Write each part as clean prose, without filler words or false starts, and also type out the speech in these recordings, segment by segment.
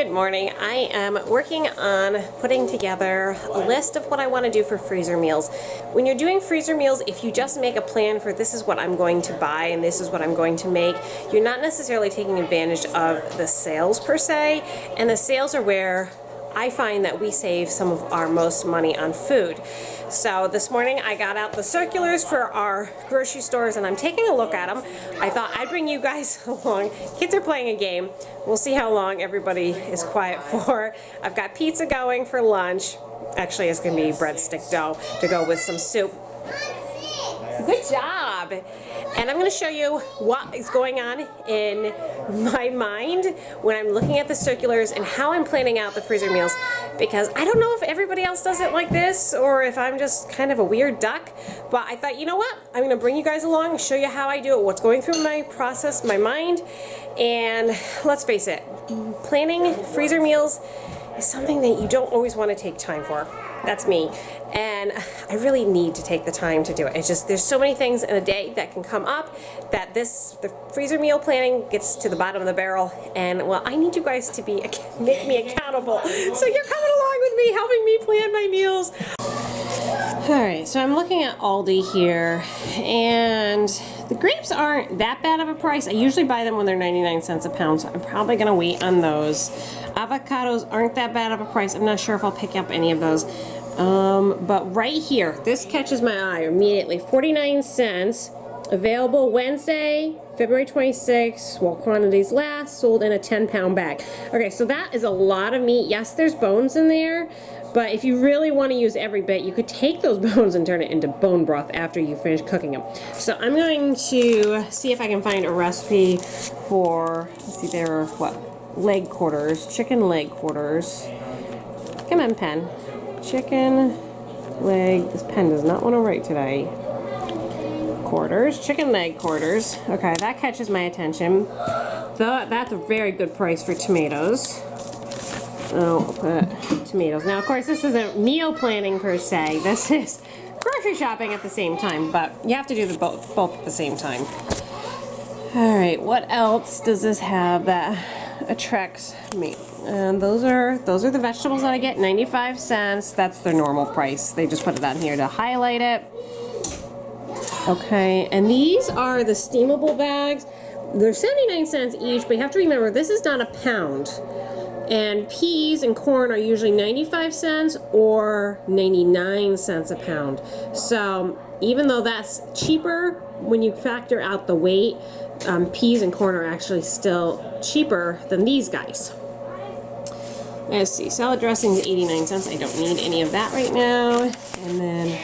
Good morning. I am working on putting together a list of what I want to do for freezer meals. When you're doing freezer meals, if you just make a plan for this is what I'm going to buy and this is what I'm going to make, you're not necessarily taking advantage of the sales per se, and the sales are where I find that we save some of our most money on food. So this morning I got out the circulars for our grocery stores and I'm taking a look at them. I thought I'd bring you guys along. Kids are playing a game. We'll see how long everybody is quiet for. I've got pizza going for lunch. Actually, it's going to be breadstick dough to go with some soup. Good job! And I'm going to show you what is going on in my mind when I'm looking at the circulars and how I'm planning out the freezer meals, because I don't know if everybody else does it like this or if I'm just kind of a weird duck, but I thought, you know what, I'm going to bring you guys along and show you how I do it, what's going through my process, my mind. And let's face it, planning freezer meals is something that you don't always want to take time for. That's me. And I really need to take the time to do it. It's just there's so many things in a day that can come up that the freezer meal planning gets to the bottom of the barrel, and well, I need you guys to make me accountable. So you're coming along with me, helping me plan my meals. Alright, so I'm looking at Aldi here, and the grapes aren't that bad of a price. I usually buy them when they're 99 cents a pound, so I'm probably going to wait on those. Avocados aren't that bad of a price. I'm not sure if I'll pick up any of those. But right here, this catches my eye immediately. 49 cents. Available Wednesday, February 26th, while quantities last, sold in a 10-pound bag. Okay, so that is a lot of meat. Yes, there's bones in there, but if you really want to use every bit, you could take those bones and turn it into bone broth after you finish cooking them. So I'm going to see if I can find a recipe for, let's see, there are what? Leg quarters, chicken leg quarters. Come on, pen. Chicken leg, this pen does not want to write today. Quarters, chicken leg quarters. Okay, that catches my attention. That's a very good price for tomatoes. Oh, tomatoes. Now, of course, this isn't meal planning per se. This is grocery shopping at the same time, but you have to do both at the same time. All right, what else does this have that attracts me? And those are the vegetables that I get, 95 cents. That's their normal price. They just put it on here to highlight it. Okay, and these are the steamable bags. They're 79 cents each, but you have to remember this is not a pound. And peas and corn are usually 95 cents or 99 cents a pound. So even though that's cheaper, when you factor out the weight, peas and corn are actually still cheaper than these guys. Let's see, salad dressing is 89 cents. I don't need any of that right now. And then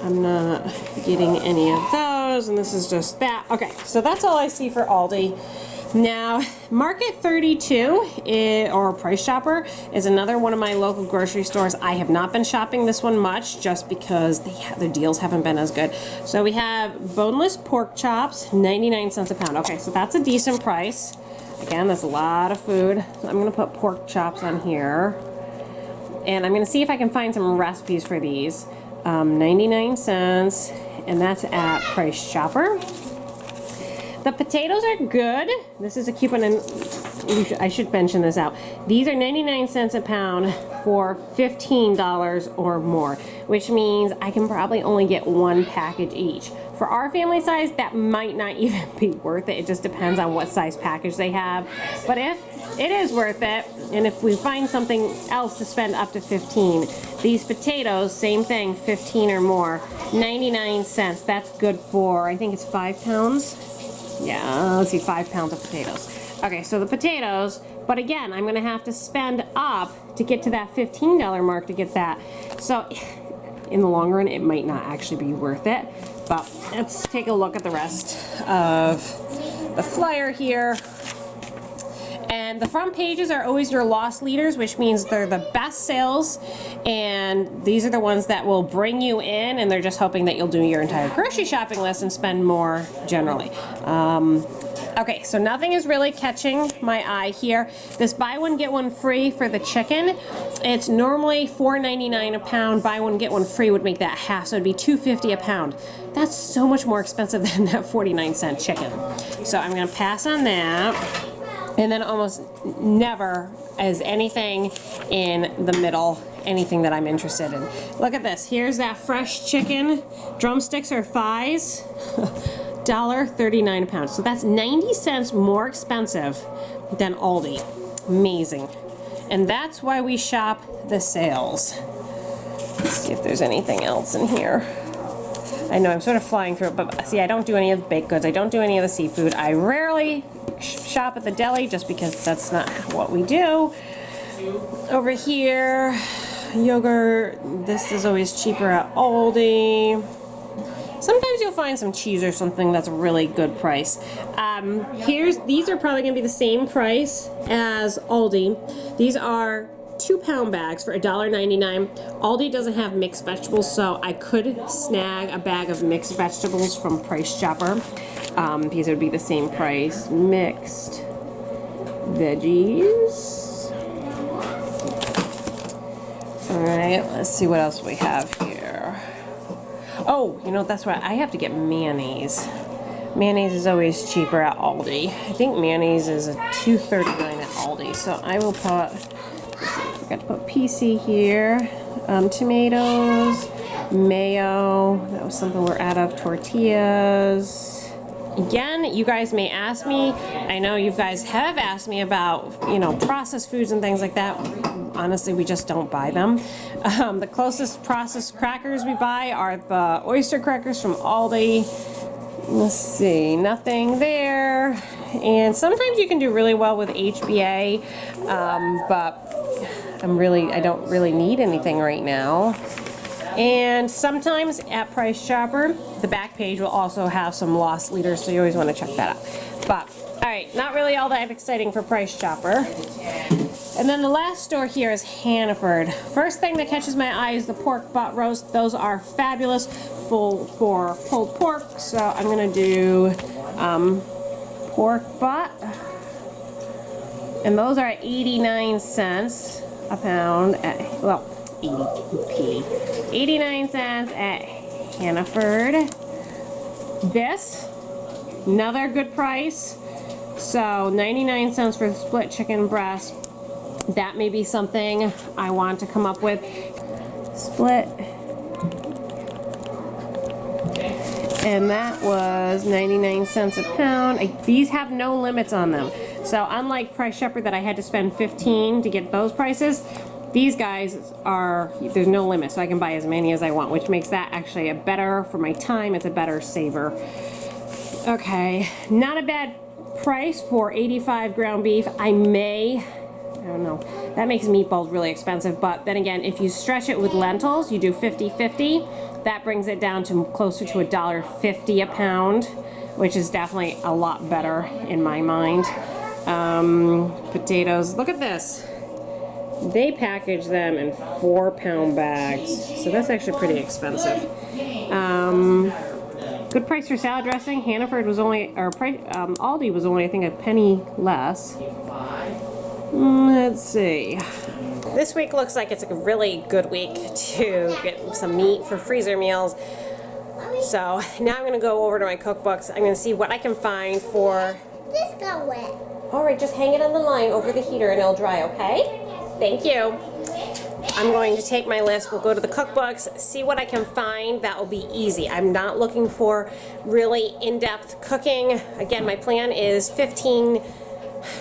I'm not getting any of those, and this is just that. Okay, so that's all I see for Aldi. Now, Market 32, or Price Chopper, is another one of my local grocery stores. I have not been shopping this one much just because their deals haven't been as good. So we have boneless pork chops, 99 cents a pound. Okay, so that's a decent price. Again, that's a lot of food. So I'm going to put pork chops on here. And I'm going to see if I can find some recipes for these. 99 cents, and that's at Price Chopper. The potatoes are good. This is a coupon, and I should mention this out. These are 99 cents a pound for $15 or more, which means I can probably only get one package each. For our family size, that might not even be worth it. It just depends on what size package they have. But if it is worth it, and if we find something else to spend up to 15, these potatoes, same thing, 15 or more, 99 cents. That's good for, I think it's 5 pounds. Yeah, let's see, 5 pounds of potatoes. Okay, so the potatoes, but again, I'm gonna have to spend up to get to that $15 mark to get that. So in the long run, it might not actually be worth it. But let's take a look at the rest of the flyer here. And the front pages are always your loss leaders, which means they're the best sales, and these are the ones that will bring you in, and they're just hoping that you'll do your entire grocery shopping list and spend more generally. Okay, so nothing is really catching my eye here. This buy one get one free for the chicken, it's normally $4.99 a pound. Buy one get one free would make that half, so it'd be $2.50 a pound. That's so much more expensive than that 49-cent chicken. So I'm gonna pass on that. And then almost never is anything in the middle, anything that I'm interested in. Look at this. Here's that fresh chicken. Drumsticks or thighs. $1.39 a pound. So that's 90 cents more expensive than Aldi. Amazing. And that's why we shop the sales. Let's see if there's anything else in here. I know I'm sort of flying through it, but see, I don't do any of the baked goods. I don't do any of the seafood. I rarely shop at the deli just because that's not what we do. Over here, yogurt. This is always cheaper at Aldi. Sometimes you'll find some cheese or something that's a really good price. These are probably gonna be the same price as Aldi. These are 2-pound bags for $1.99. Aldi doesn't have mixed vegetables, so I could snag a bag of mixed vegetables from Price Chopper because it would be the same price. Mixed veggies. All right, let's see what else we have here. Oh, you know, that's right. I have to get mayonnaise. Mayonnaise is always cheaper at Aldi. I think mayonnaise is a $2.39 at Aldi. So I will put, let's see, I forgot to put PC here. Tomatoes, mayo. That was something we're out of. Tortillas. Again, you guys may ask me. I know you guys have asked me about, you know, processed foods and things like that. Honestly, we just don't buy them. The closest processed crackers we buy are the oyster crackers from Aldi. Let's see, nothing there. And sometimes you can do really well with HBA, but I don't really need anything right now. And sometimes at Price Chopper, the back page will also have some loss leaders, so you always want to check that out. But, all right, not really all that exciting for Price Chopper. And then the last store here is Hannaford. First thing that catches my eye is the pork butt roast. Those are fabulous for pulled pork. So I'm gonna do pork butt. And those are 89 cents a pound at, well, 80p. 89 cents at Hannaford. This, another good price. So 99 cents for the split chicken breast. That may be something I want to come up with. Split. And that was 99 cents a pound. These have no limits on them. So unlike Price Chopper that I had to spend 15 to get those prices, these guys are, there's no limit, so I can buy as many as I want, which makes that actually a better, for my time, it's a better saver. Okay, not a bad price for 85 ground beef. I don't know, that makes meatballs really expensive, but then again, if you stretch it with lentils, you do 50-50, that brings it down to closer to $1.50 a pound, which is definitely a lot better in my mind. Potatoes, look at this. They package them in 4-pound bags, so that's actually pretty expensive. Good price for salad dressing. Hannaford was only, or Aldi was only, I think, a penny less. Let's see. This week looks like it's a really good week to get some meat for freezer meals. So now I'm going to go over to my cookbooks. I'm going to see what I can find for... This got wet. Alright, just hang it on the line over the heater and it'll dry, okay? Thank you. I'm going to take my list, we'll go to the cookbooks, see what I can find that will be easy. I'm not looking for really in-depth cooking. Again, my plan is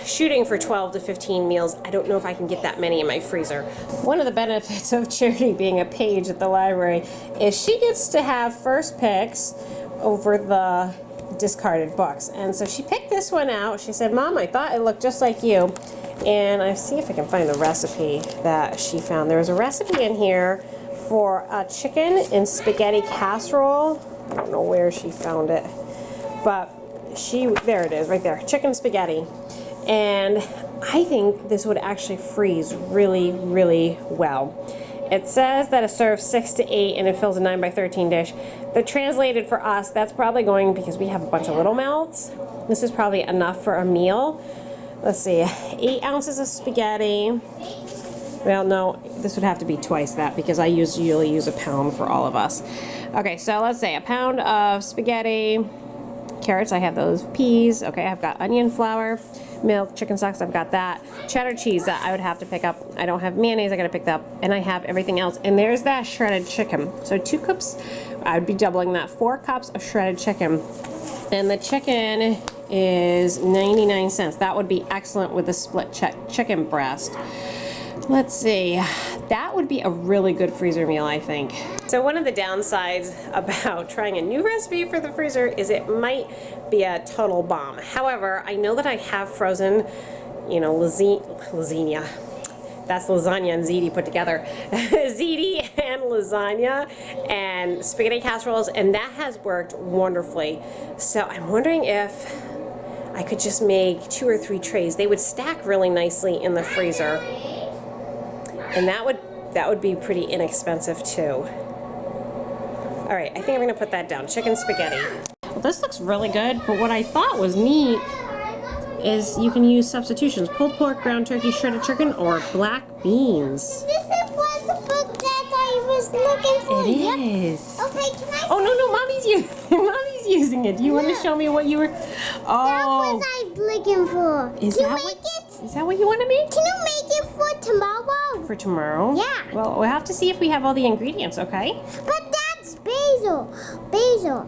shooting for 12 to 15 meals. I don't know if I can get that many in my freezer. One of the benefits of Charity being a page at the library is she gets to have first picks over the discarded books. And so she picked this one out. She said, Mom, I thought it looked just like you. And I see if I can find the recipe that she found. There was a recipe in here for a chicken and spaghetti casserole. I don't know where she found it, but there it is right there, chicken spaghetti. And I think this would actually freeze really, really well. It says that it serves 6 to 8 and it fills a 9 by 13 dish. But translated for us, that's probably going, because we have a bunch of little mouths, this is probably enough for a meal. Let's see, 8 ounces of spaghetti. Well, no, this would have to be twice that because I usually use a pound for all of us. Okay, so let's say a pound of spaghetti, Carrots, I have those. Peas, okay, I've got onion flour, milk, chicken stocks, I've got that. Cheddar cheese that I would have to pick up. I don't have mayonnaise, I gotta pick that up. And I have everything else. And there's that shredded chicken. So 2 cups, I would be doubling that. 4 cups of shredded chicken. And the chicken is 99 cents. That would be excellent with a split chicken breast. Let's see, that would be a really good freezer meal, I think. So one of the downsides about trying a new recipe for the freezer is it might be a total bomb. However, I know that I have frozen, you know, lasagna. That's lasagna and ziti put together. Ziti and lasagna and spaghetti casseroles, and that has worked wonderfully. So I'm wondering if I could just make 2 or 3 trays. They would stack really nicely in the freezer. And that would be pretty inexpensive too. All right, I think I'm gonna put that down. Chicken spaghetti. Well, this looks really good, but what I thought was neat is you can use substitutions. Pulled pork, ground turkey, shredded chicken, or black beans. This is what the book that I was looking for. It is. Okay, can I? Oh, no, Mommy's using it. Do you want to show me what you were? Oh. That's what I was looking for. Is Can that you make it? Is that what you want to make? Can you make it for tomorrow? For tomorrow? Yeah. Well, we'll have to see if we have all the ingredients, okay? But that's basil. Basil.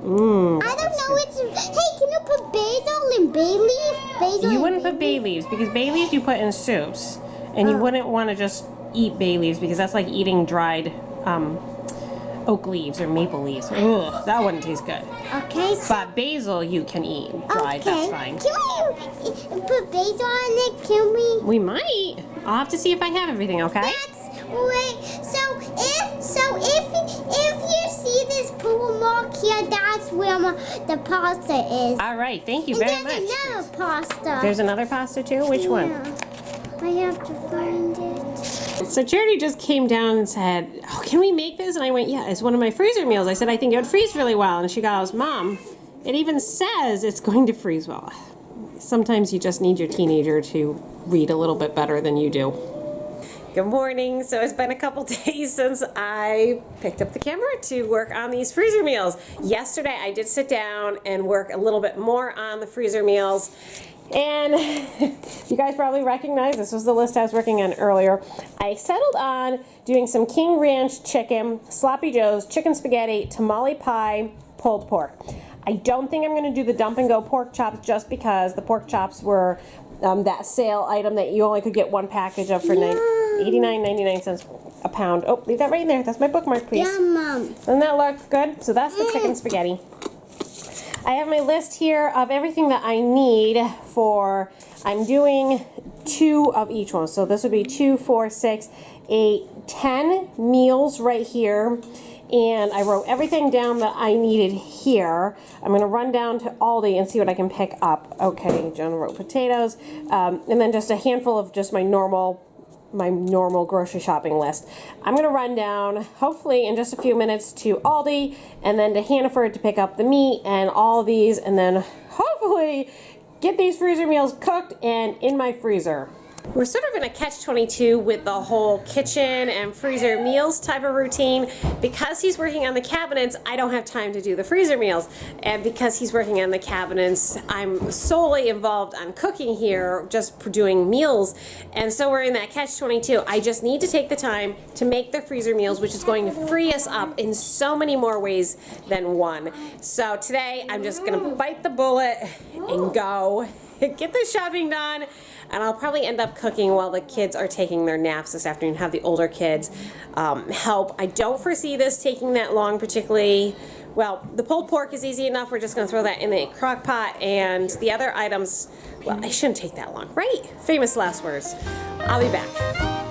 I don't know. Hey, can you put basil and bay leaf? Basil. You wouldn't put bay leaves because bay leaves you put in soups, and you wouldn't want to just eat bay leaves because that's like eating dried oak leaves or maple leaves. Ugh, that wouldn't taste good. Okay. So, But basil you can eat dried. okay. That's fine. Can we put basil on it? Can we? We might. I'll have to see if I have everything. Okay. That's wait. If you see this pool mark here, that's where the pasta is. All right. Thank you And very there's much. another pasta. There's another pasta too. Which one? Yeah. I have to find it. So Charity just came down and said, "Oh, can we make this?" And I went, "Yeah, it's one of my freezer meals." I said, "I think it would freeze really well." And she goes, "Mom, it even says it's going to freeze well." Sometimes you just need your teenager to read a little bit better than you do. Good morning. So it's been a couple days since I picked up the camera to work on these freezer meals. Yesterday I did sit down and work a little bit more on the freezer meals. And you guys probably recognize this was the list I was working on earlier. I settled on doing some King Ranch chicken, sloppy joes, chicken spaghetti, tamale pie, pulled pork. I don't think I'm going to do the dump and go pork chops just because the pork chops were that sale item that you only could get one package of for 89.99 cents a pound. Oh, leave that right there. That's my bookmark, please. Yeah, Mom. Doesn't that look good? So that's the chicken spaghetti. I have my list here of everything that I need for, I'm doing 2 of each one. So this would be 2, 4, 6, 8, 10 meals right here. And I wrote everything down that I needed here. I'm going to run down to Aldi and see what I can pick up. Okay, Jonah wrote potatoes. And then just a handful of just my normal grocery shopping list. I'm going to run down, hopefully in just a few minutes, to Aldi and then to Hannaford to pick up the meat and all these, and then hopefully get these freezer meals cooked and in my freezer. We're sort of in a catch-22 with the whole kitchen and freezer meals type of routine. Because he's working on the cabinets, I don't have time to do the freezer meals. And because he's working on the cabinets, I'm solely involved on cooking here, just doing meals. And so we're in that catch-22. I just need to take the time to make the freezer meals, which is going to free us up in so many more ways than one. So today, I'm just gonna bite the bullet and go get this shopping done. And I'll probably end up cooking while the kids are taking their naps this afternoon, have the older kids help. I don't foresee this taking that long particularly. Well, the pulled pork is easy enough. We're just going to throw that in the crock pot. And the other items, well, I shouldn't take that long, right? Famous last words. I'll be back.